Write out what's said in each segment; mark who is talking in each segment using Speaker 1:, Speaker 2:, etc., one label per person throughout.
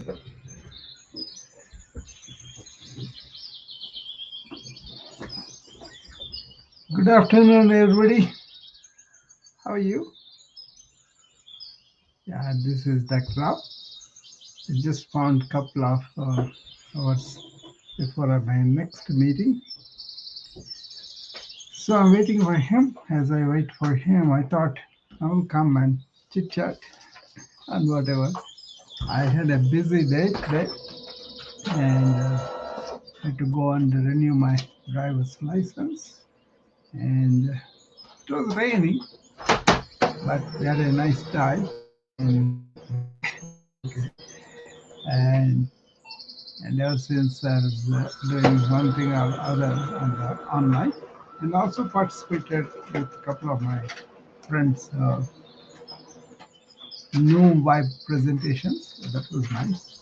Speaker 1: Good afternoon, everybody. How are you? Yeah, this is Dr. Rao. I just found a couple of hours before my next meeting. So I'm waiting for him. As I wait for him, I thought I will come and chit chat and whatever. I had a busy day today and had to go and renew my driver's license. And it was raining, but we had a nice time. And and and ever since I was doing one thing or other on the online, and also participated with a couple of my friends' new vibe presentations. That was nice.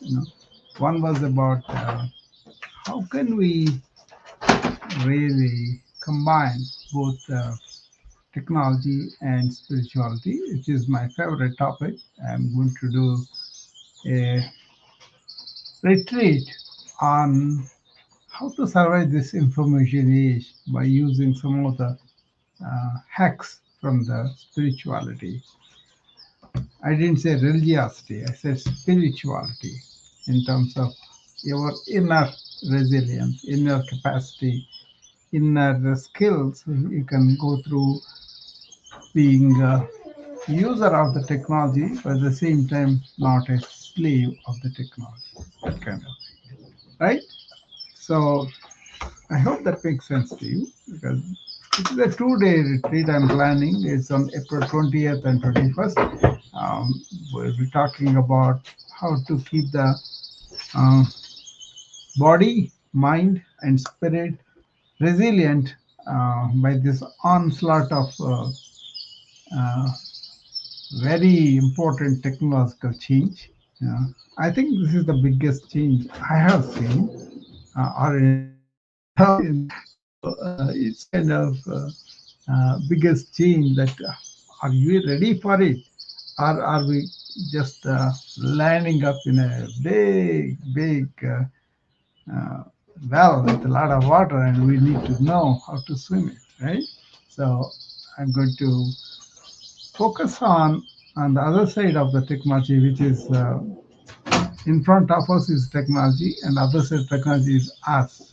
Speaker 1: One was about how can we really combine both technology and spirituality, which is my favorite topic. I'm going to do a retreat on how to survive this information age by using some of the hacks from the spirituality. I didn't say religiosity, I said spirituality in terms of your inner resilience, inner capacity, inner skills. You can go through being a user of the technology, but at the same time, not a slave of the technology. That kind of thing, right? So I hope that makes sense to you because it is a 2 day retreat I'm planning. It's on April 20th and 21st. We'll be talking about how to keep the uh, body, mind, and spirit resilient by this onslaught of uh, very important technological change. I think this is the biggest change I have seen, it's kind of biggest change that are you ready for it, or are we just landing up in a big uh, well with a lot of water, and we need to know how to swim it, right? So I'm going to focus on the other side of the technology, which is in front of us is technology, and other side of technology is us,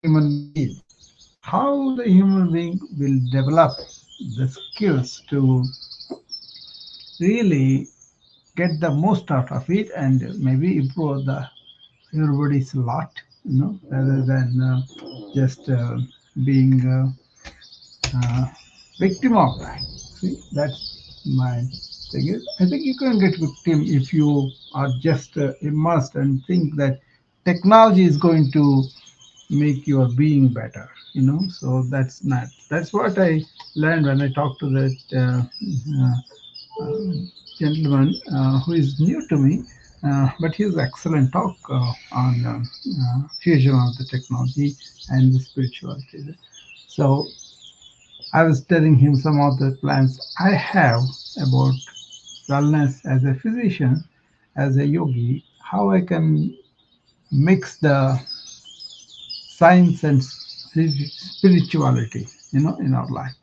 Speaker 1: human being. How the human being will develop the skills to really get the most out of it and maybe improve the everybody's lot, rather than just being victim of that. See, that's my thing. Is I think you can get victim if you are just immersed and think that technology is going to make your being better. So that's not. That's what I learned when I talked to that gentleman who is new to me, but he's excellent talk on fusion of the technology and the spirituality. So I was telling him some of the plans I have about wellness as a physician, as a yogi, how I can mix the science and spirituality, in our life.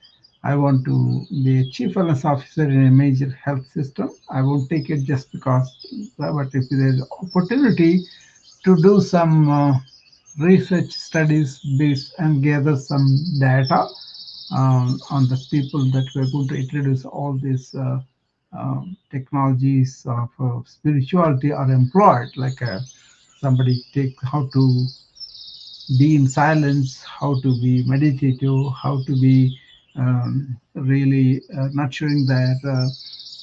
Speaker 1: I want to be a chief wellness officer in a major health system. I won't take it just because, but if there's opportunity to do some research studies based and gather some data on the people that we're going to introduce all these technologies of spirituality are employed, like somebody take how to be in silence, how to be meditative, how to be really nurturing their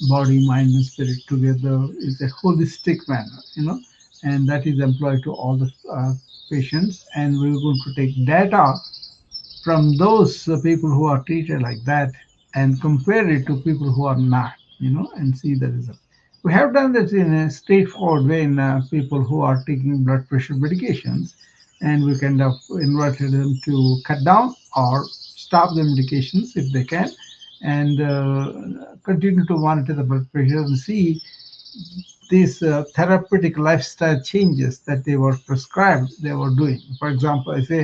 Speaker 1: body, mind, and spirit together is a holistic manner, and that is employed to all the patients. And we're going to take data from those people who are treated like that and compare it to people who are not, and see the result. We have done this in a straightforward way in people who are taking blood pressure medications, and we kind of invited them to cut down or stop the medications if they can, and continue to monitor the blood pressure and see these therapeutic lifestyle changes that they were prescribed, they were doing. For example, I say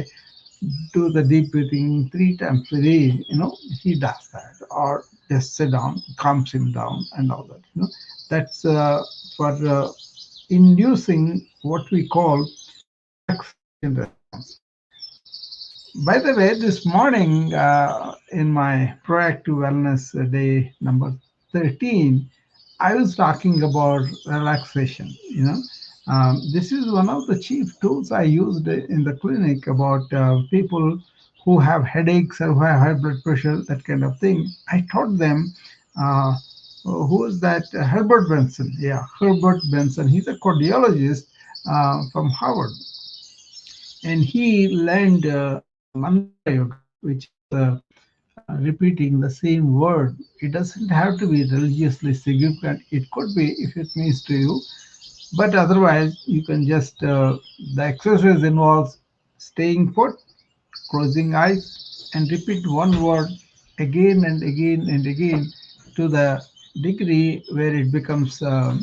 Speaker 1: do the deep breathing 3 times a day, he does that, or just sit down, calms him down, and all that. That's for inducing what we call relaxation response. By the way, this morning in my proactive wellness day number 13, I was talking about relaxation. This is one of the chief tools I used in the clinic about people who have headaches or who have high blood pressure, that kind of thing. I taught them. Uh, who is that? Herbert Benson. Yeah, Herbert Benson. He's a cardiologist from Harvard, and he learned mantra yoga, which is repeating the same word. It doesn't have to be religiously significant. It could be if it means to you, but otherwise you can just the exercise involves staying put, closing eyes, and repeat one word again and again and again to the degree where it becomes uh,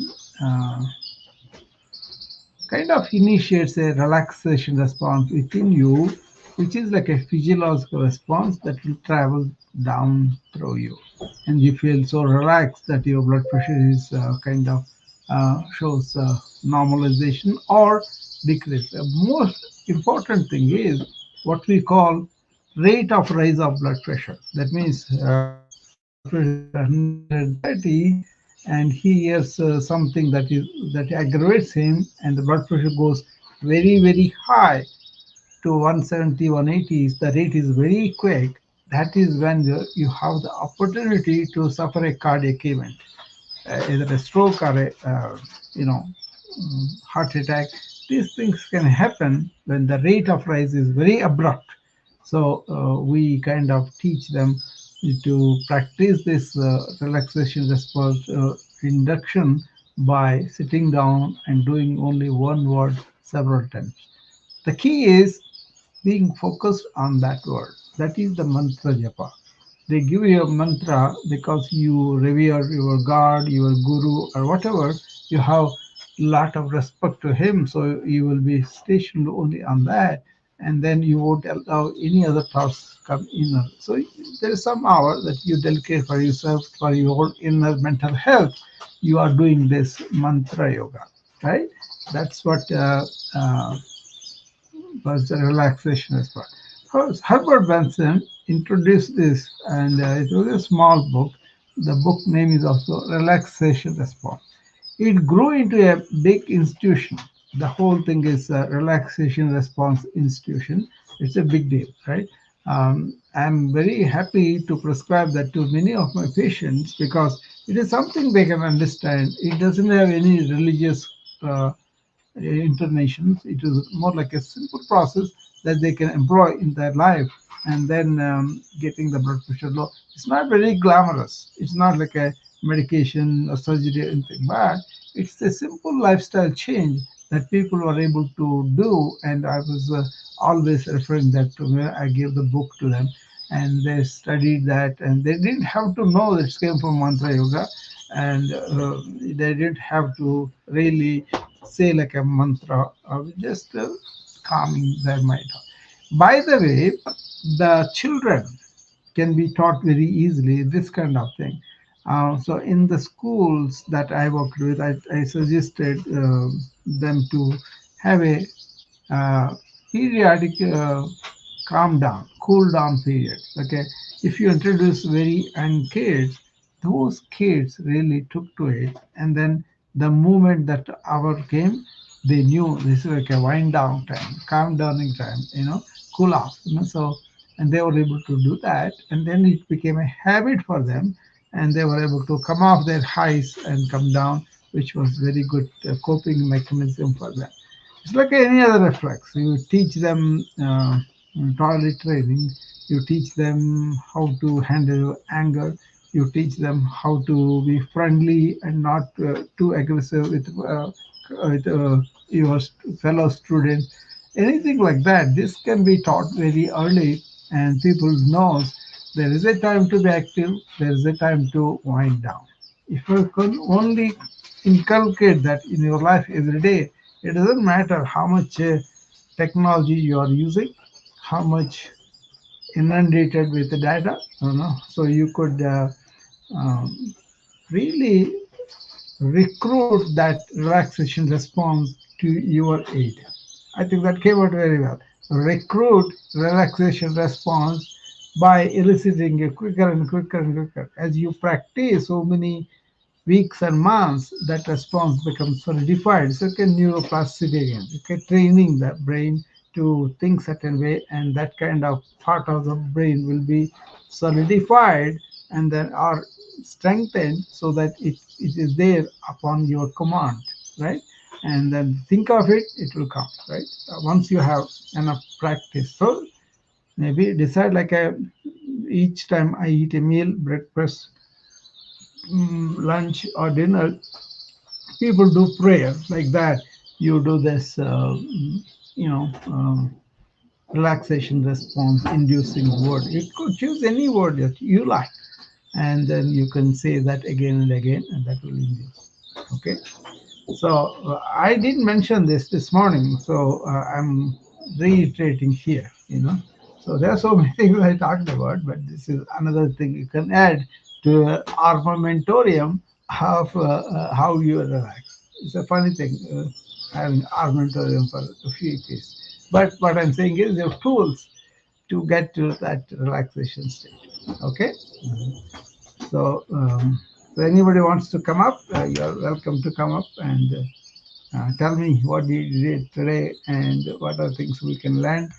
Speaker 1: kind of initiates a relaxation response within you, which is like a physiological response that will travel down through you. And you feel so relaxed that your blood pressure is kind of shows normalization or decrease. The most important thing is what we call rate of rise of blood pressure. That means the blood pressure is 130 and he hears something that aggravates him, and the blood pressure goes very very high to 170, 180. The rate is very quick. That is when you have the opportunity to suffer a cardiac event, either a stroke or a you know heart attack. These things can happen when the rate of rise is very abrupt. So we kind of teach them to practice this relaxation response induction by sitting down and doing only one word several times. The key is being focused on that word. That is the mantra japa. They give you a mantra because you revere your God, your guru, or whatever. You have lot of respect to him, so you will be stationed only on that, and then you won't allow any other thoughts come in. So there is some hour that you dedicate for yourself, for your inner mental health. You are doing this mantra yoga, right? That's what was the relaxation expert. Herbert Benson introduced this, and it was a small book. The book name is also Relaxation Response. It grew into a big institution. The whole thing is a relaxation response institution. It's a big deal, right? I'm very happy to prescribe that to many of my patients because it is something they can understand. It doesn't have any religious intonations. It is more like a simple process that they can employ in their life, and then getting the blood pressure low. It's not very glamorous. It's not like a medication or surgery or anything, but it's a simple lifestyle change that people were able to do. And I was always referring that to me. I gave the book to them, and they studied that, and they didn't have to know that it came from mantra yoga, and they didn't have to really say like a mantra or just calming their mind. By the way, the children can be taught very easily this kind of thing. So in the schools that I worked with, I suggested them to have a periodic calm down, cool down period. Okay, if you introduce very young kids, those kids really took to it, and then the moment that hour came, they knew this is like a wind down time, calm downing time, cool off. So and they were able to do that, and then it became a habit for them, and they were able to come off their highs and come down, which was very good coping mechanism for them. It's like any other reflex. You teach them toilet training. You teach them how to handle anger. You teach them how to be friendly and not too aggressive with your fellow students. Anything like that. This can be taught very early, and people knows there is a time to be active. There is a time to wind down. If you can only inculcate that in your life every day. It doesn't matter how much technology you are using, how much inundated with the data, so you could um, really recruit that relaxation response to your aid. I think that came out very well. Recruit relaxation response by eliciting a quicker and quicker and quicker. As you practice so many weeks and months, that response becomes solidified. So, okay, neuroplasticity again. Okay, training the brain to think certain way, and that kind of part of the brain will be solidified and then are strengthened so that it is there upon your command, right? And then think of it, it will come, right? Once you have enough practice. So maybe decide like each time I eat a meal, breakfast, lunch or dinner, people do prayer like that. You do this, you know, relaxation response inducing word. You could choose any word that you like, and then you can say that again and again, and that will induce. Okay. So I didn't mention this morning, so I'm reiterating here. So there are so many things I talked about, but this is another thing you can add to armamentorium of how you relax. It's a funny thing having armamentorium for a few days. But what I'm saying is there are tools to get to that relaxation state. Okay. So anybody wants to come up, you're welcome to come up and tell me what you did today and what are things we can learn,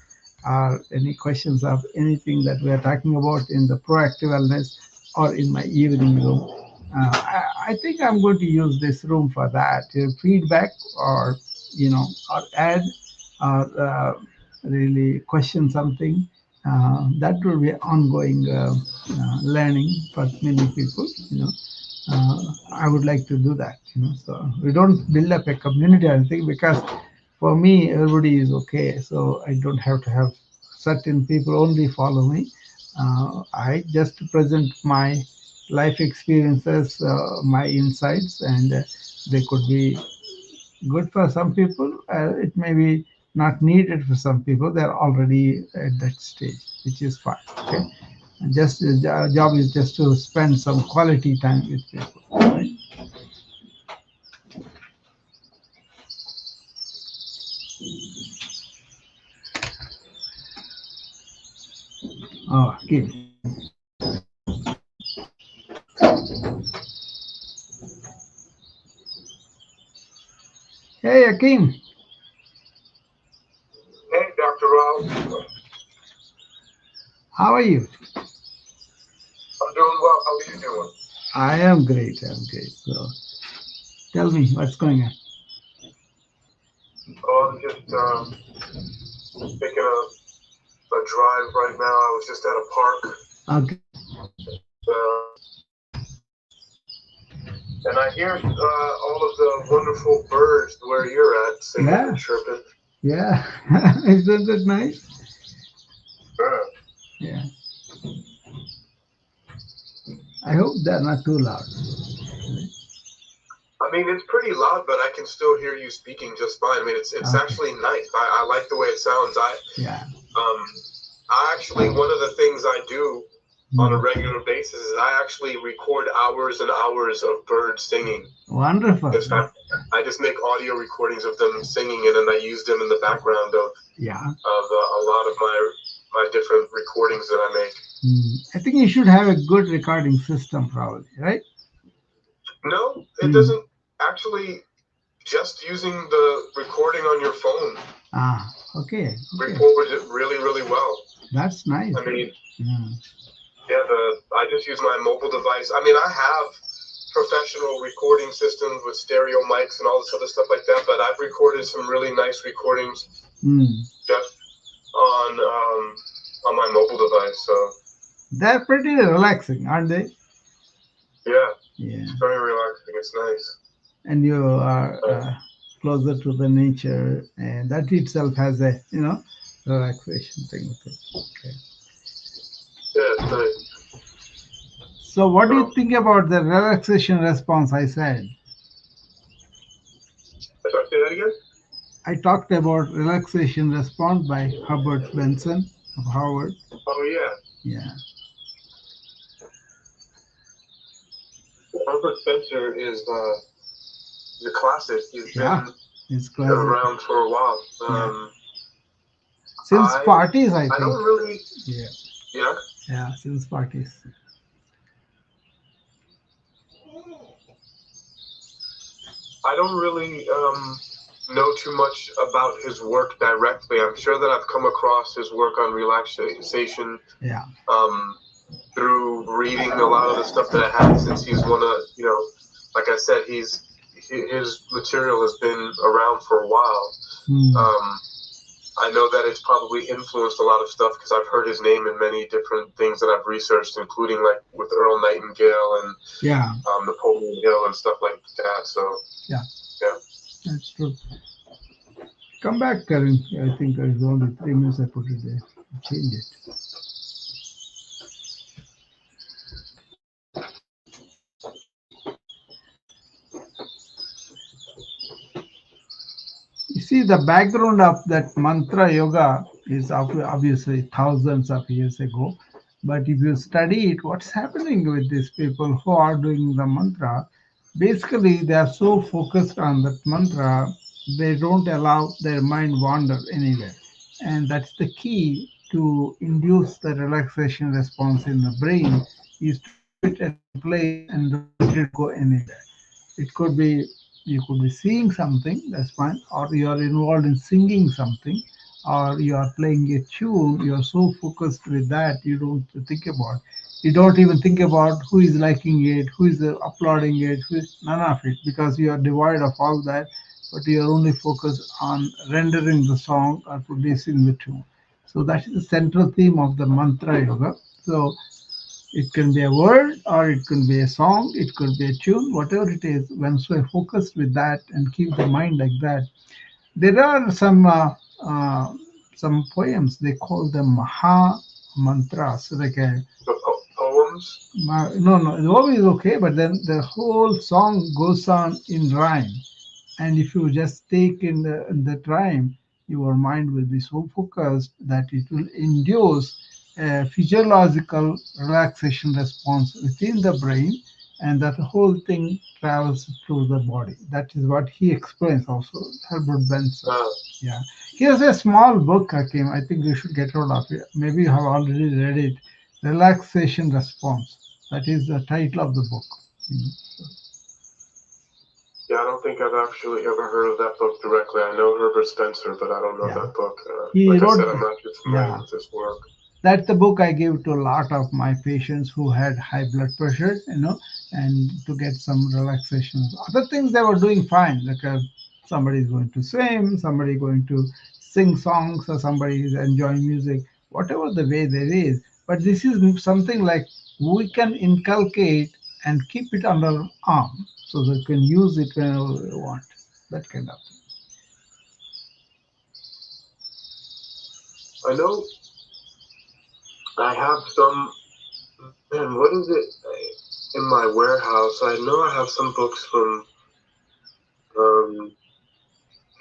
Speaker 1: or any questions of anything that we are talking about in the proactive wellness or in my evening room. I think I'm going to use this room for that feedback, or or add, or really question something. That will be ongoing learning for many people. I would like to do that. So we don't build up a community, I think, because for me, everybody is okay. So I don't have to have certain people only follow me. I just present my life experiences, my insights, and they could be good for some people. It may be not needed for some people. They're already at that stage, which is fine. Okay. And just the job is just to spend some quality time with people. Right? Oh, Akeem. Hey, Akeem.
Speaker 2: Hey, Dr. Rao.
Speaker 1: How are you?
Speaker 2: I'm doing well. How are you doing?
Speaker 1: I am great. I'm great. So tell me what's going on.
Speaker 2: Oh, I'm just taking a drive right now. I was just at a park,
Speaker 1: Okay.
Speaker 2: and I hear all of the wonderful birds where you're at singing and
Speaker 1: Yeah.
Speaker 2: chirping.
Speaker 1: Yeah. Isn't it nice?
Speaker 2: Yeah.
Speaker 1: Yeah. I hope they're not too loud.
Speaker 2: I mean, it's pretty loud, but I can still hear you speaking just fine. I mean, it's
Speaker 1: Okay.
Speaker 2: actually nice. I like the way it sounds.
Speaker 1: Yeah.
Speaker 2: Um, I actually, one of the things I do on a
Speaker 1: Mm.
Speaker 2: regular basis is I actually record hours and hours of birds singing.
Speaker 1: Wonderful.
Speaker 2: Just I just make audio recordings of them singing, and then I use them in the background
Speaker 1: Yeah.
Speaker 2: of a lot of my different recordings that I make.
Speaker 1: I think you should have a good recording system, probably, right?
Speaker 2: No, it
Speaker 1: Mm.
Speaker 2: doesn't actually. Just using the recording on your phone
Speaker 1: Ah, okay. Okay.
Speaker 2: records it really, really well.
Speaker 1: That's nice.
Speaker 2: I mean,
Speaker 1: Yeah.
Speaker 2: yeah, I just use my mobile device. I mean, I have professional recording systems with stereo mics and all this other stuff like that, but I've recorded some really nice recordings
Speaker 1: Mm.
Speaker 2: just on my mobile device. So
Speaker 1: They're pretty relaxing, aren't they?
Speaker 2: yeah,
Speaker 1: Yeah.
Speaker 2: it's very relaxing. It's nice.
Speaker 1: And you are
Speaker 2: Uh,
Speaker 1: closer to the nature, and that itself has a relaxation thing with it. Okay.
Speaker 2: yeah, it's nice.
Speaker 1: So, what do you
Speaker 2: So
Speaker 1: think about the relaxation response I said?
Speaker 2: Say that again.
Speaker 1: I talked about relaxation response by Herbert Benson of Harvard.
Speaker 2: Oh yeah,
Speaker 1: Yeah,
Speaker 2: Herbert Spencer is a classic. He's
Speaker 1: yeah,
Speaker 2: been
Speaker 1: it's classic.
Speaker 2: around for a while.
Speaker 1: Yeah, since
Speaker 2: I
Speaker 1: parties, I
Speaker 2: I
Speaker 1: think.
Speaker 2: don't really.
Speaker 1: Yeah,
Speaker 2: Yeah,
Speaker 1: yeah, since parties.
Speaker 2: I don't really know too much about his work directly. I'm sure that I've come across his work on relaxation
Speaker 1: Yeah,
Speaker 2: um, through reading a lot of the stuff that I have since he's one of, like I said, his material has been around for a while.
Speaker 1: hmm.
Speaker 2: Um, I know that it's probably influenced a lot of stuff because I've heard his name in many different things that I've researched, including like with Earl Nightingale and
Speaker 1: Yeah,
Speaker 2: Napoleon Hill and stuff like that. So
Speaker 1: yeah,
Speaker 2: yeah.
Speaker 1: that's true. Come back, Karim. I think it's only 3 minutes I put it there. Change it. You see, the background of that mantra yoga is obviously thousands of years ago. But if you study it, what's happening with these people who are doing the mantra? Basically, they are so focused on that mantra, they don't allow their mind wander anywhere. And that's the key to induce the relaxation response in the brain is to keep it at one place and don't let it go anywhere. It could be you could be seeing something, that's fine, or you are involved in singing something, or you are playing a tune, you are so focused with that you don't even think about who is liking it, who is applauding it, none of it, because you are devoid of all that, but you are only focused on rendering the song or producing the tune. So that is the central theme of the mantra yoga. So it can be a word or it can be a song, it could be a tune, whatever it is. Once we're focused with that and keep the mind like that, there are uh, some poems. They call them Maha mantras, like a
Speaker 2: The poems.
Speaker 1: no, no, the vocal is okay, but then the whole song goes on in rhyme. And if you just take in the rhyme, your mind will be so focused that it will induce a physiological relaxation response within the brain, and that whole thing travels through the body. That is what he explains also, Herbert Benson.
Speaker 2: Uh,
Speaker 1: Yeah. Here's a small book, Hakim. I think you should get hold of it. Maybe you have already read it. Relaxation Response. That is the title of the book. Mm.
Speaker 2: yeah, I don't think I've actually ever heard of that book directly. I know Herbert Spencer, but I don't know
Speaker 1: Yeah.
Speaker 2: that book.
Speaker 1: He
Speaker 2: Like I
Speaker 1: wrote,
Speaker 2: said, I'm not too familiar
Speaker 1: yeah,
Speaker 2: with his work.
Speaker 1: that's the book I gave to a lot of my patients who had high blood pressure, and to get some relaxation. Other things they were doing fine, like somebody is going to swim, somebody going to sing songs, or somebody is enjoying music, whatever the way there is. But this is something like we can inculcate and keep it under arm so that we can use it whenever we want. That kind of thing.
Speaker 2: I know I have some. Man, what is it in my warehouse? I know I have some books from. Um,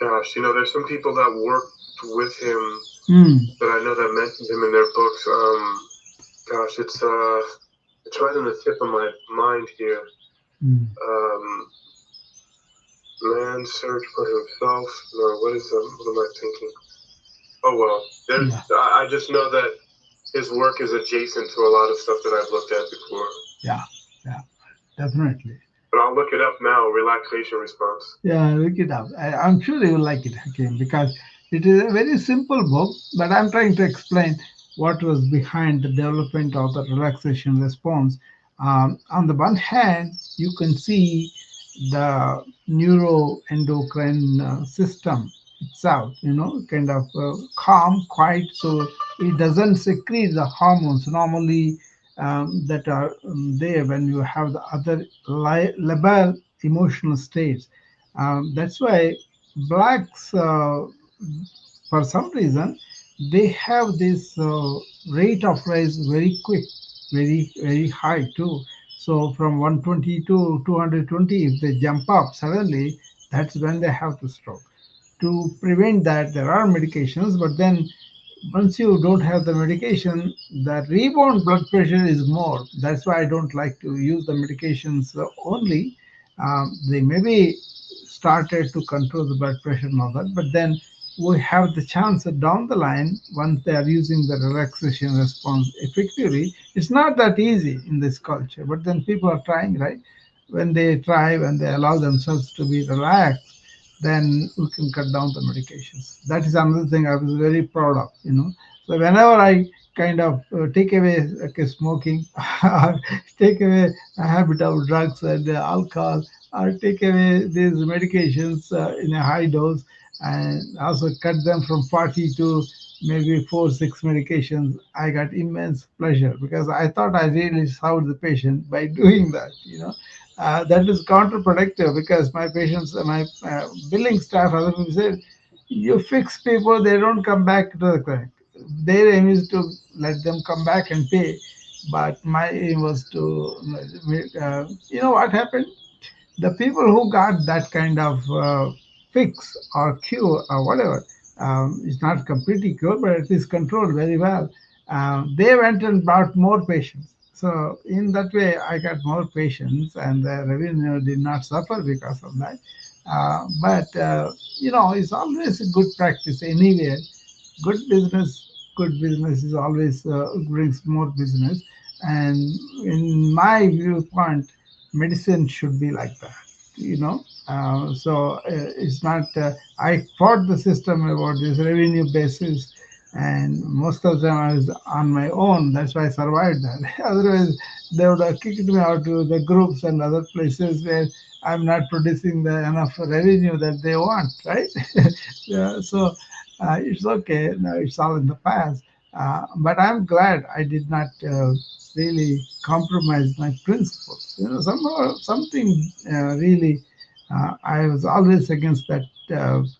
Speaker 2: Gosh, there's some people that worked with him
Speaker 1: Hmm.
Speaker 2: that I know that mentioned him in their books. Gosh, it's right on the tip of my mind here.
Speaker 1: Hmm.
Speaker 2: Um, Man search for himself. No, what is what am I thinking? Oh well,
Speaker 1: Yeah.
Speaker 2: I just know that his work is adjacent to a lot of stuff that I've looked at before.
Speaker 1: Yeah. Yeah. Definitely.
Speaker 2: But I'll look it up now. Relaxation response.
Speaker 1: Yeah, look it up. I'm sure you will like it, Hakim, because it is a very simple book, but I'm trying to explain what was behind the development of the relaxation response. On the one hand, you can see the neuroendocrine system itself, kind of calm, quiet, so it doesn't secrete the hormones normally that are there when you have the other labile emotional states. That's why blacks, for some reason, they have this rate of rise very quick, very, very high too. So from 120 to 220, if they jump up suddenly, That's when they have to stroke. To prevent that, there are medications, but then once you don't have the medication, the rebound blood pressure is more. That's why I don't like to use the medications only. They maybe started to control the blood pressure and all that, but then we have the chance that down the line, once they are using the relaxation response effectively, it's not that easy in this culture. But then people are trying, right? When they try, when they allow themselves to be relaxed, then we can cut down the medications. That is another thing I was very proud of, So whenever I kind of take away okay, smoking, or take away a habit of drugs and alcohol, or take away these medications in a high dose, and also cut them from 40 to maybe 4, 6 medications, I got immense pleasure because I thought I really served the patient by doing that, that is counterproductive because my patients, my billing staff, other people said, you fix people, they don't come back to the clinic. Their aim is to let them come back and pay, but my aim was to, what happened? The people who got that kind of fix or cure or whatever, it's not completely cured, but it is controlled very well. They went and brought more patients. So in that way, I got more patients, and the revenue did not suffer because of that. But it's always a good practice anywhere. Good business is always brings more business, and in my viewpoint, medicine should be like that, it's not I fought the system about this revenue basis, and most of them I was on my own. That's why I survived that. Otherwise they would have kicked me out to the groups and other places where I'm not producing the enough revenue that they want, right? Yeah, so it's okay. No, it's all in the past. But I'm glad I did not really compromise my principles. Somehow something really. I was always against that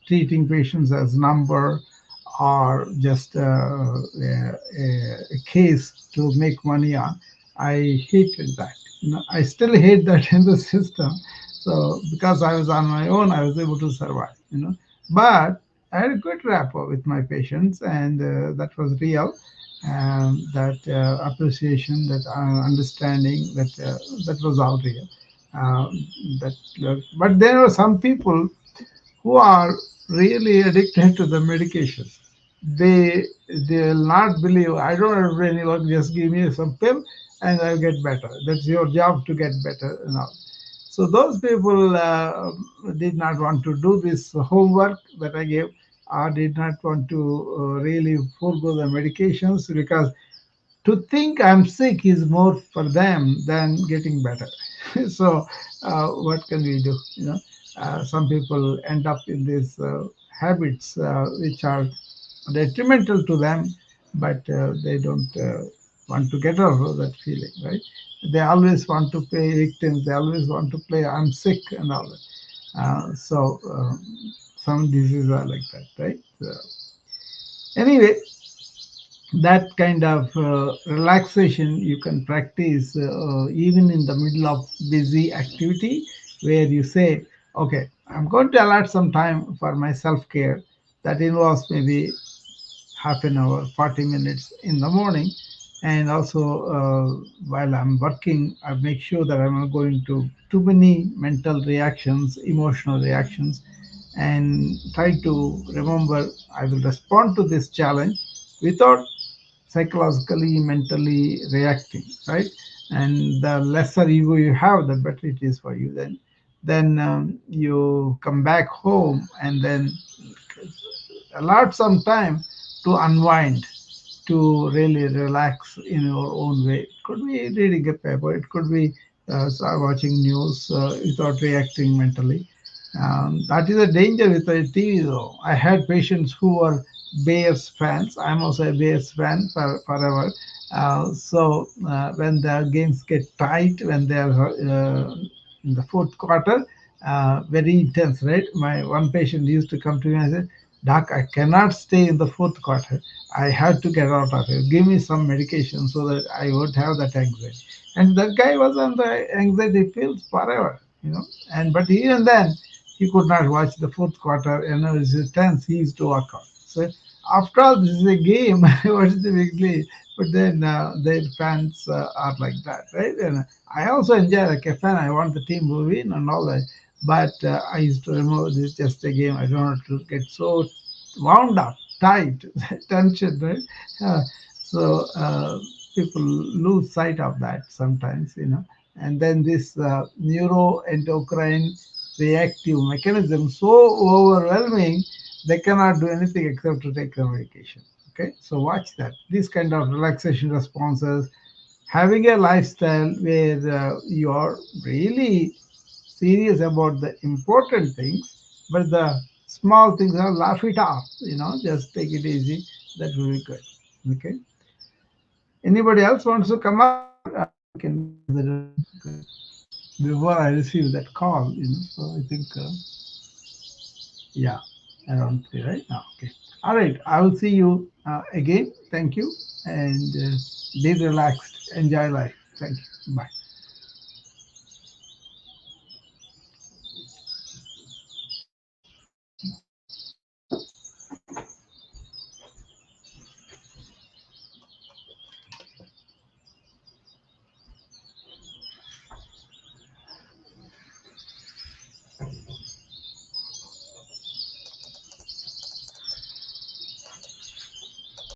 Speaker 1: treating patients as number or just a case to make money on. I hated that. I still hate that in the system. So because I was on my own, I was able to survive. But I had a good rapport with my patients, and that was real. That appreciation, that understanding, that was all real. Um, that, but there are some people who are really addicted to the medications. They will not believe. I don't have to do any work. Just give me some pill, and I'll get better. That's your job to get better, So those people did not want to do this homework that I gave, or did not want to really forego the medications because to think I'm sick is more for them than getting better. So, what can we do? Some people end up in these habits which are detrimental to them, but they don't want to get over that feeling, right? They always want to play victims. They always want to play I'm sick and all that. Some diseases are like that, right? Anyway, that kind of relaxation you can practice even in the middle of busy activity, where you say, okay, I'm going to allot some time for my self-care. That involves maybe half an hour, 40 minutes in the morning, and also while I'm working, I make sure that I'm not going to too many mental reactions, emotional reactions, and try to remember I will respond to this challenge without psychologically, mentally reacting, right? And the lesser ego you have, the better it is for you. Then you come back home and then allot some time to unwind, to really relax in your own way. It could be reading a paper, it could be start watching news without reacting mentally. That is a danger with the TV, though. I had patients who were Bears fans. I'm also a Bears fan forever. When the games get tight, when they are in the fourth quarter, very intense, right? My one patient used to come to me and say, Doc, I cannot stay in the fourth quarter. I have to get out of here. Give me some medication so that I won't have that anxiety. And that guy was on the anxiety pills forever. And but even then, he could not watch the fourth quarter. It's his tenth. He used to work out. So after all, this is a game. What is the big deal? But then their fans are like that, right? And I also enjoy like a fan. I want the team to win and all that. But I used to remember this is just a game. I don't want to get so wound up, tight, tension, right? Uh, so people lose sight of that sometimes. And then this neuroendocrine reactive mechanism so overwhelming they cannot do anything except to take a vacation. Okay, so watch that. These kind of relaxation responses, having a lifestyle where you are really serious about the important things, but the small things are laugh it off. Just take it easy. That will be good. Okay. Anybody else wants to come up, or we can close the discussion? Good. Before I receive that call. So I think, yeah, around three, right? Now, okay. All right. I will see you again. Thank you. And be relaxed. Enjoy life. Thank you. Bye.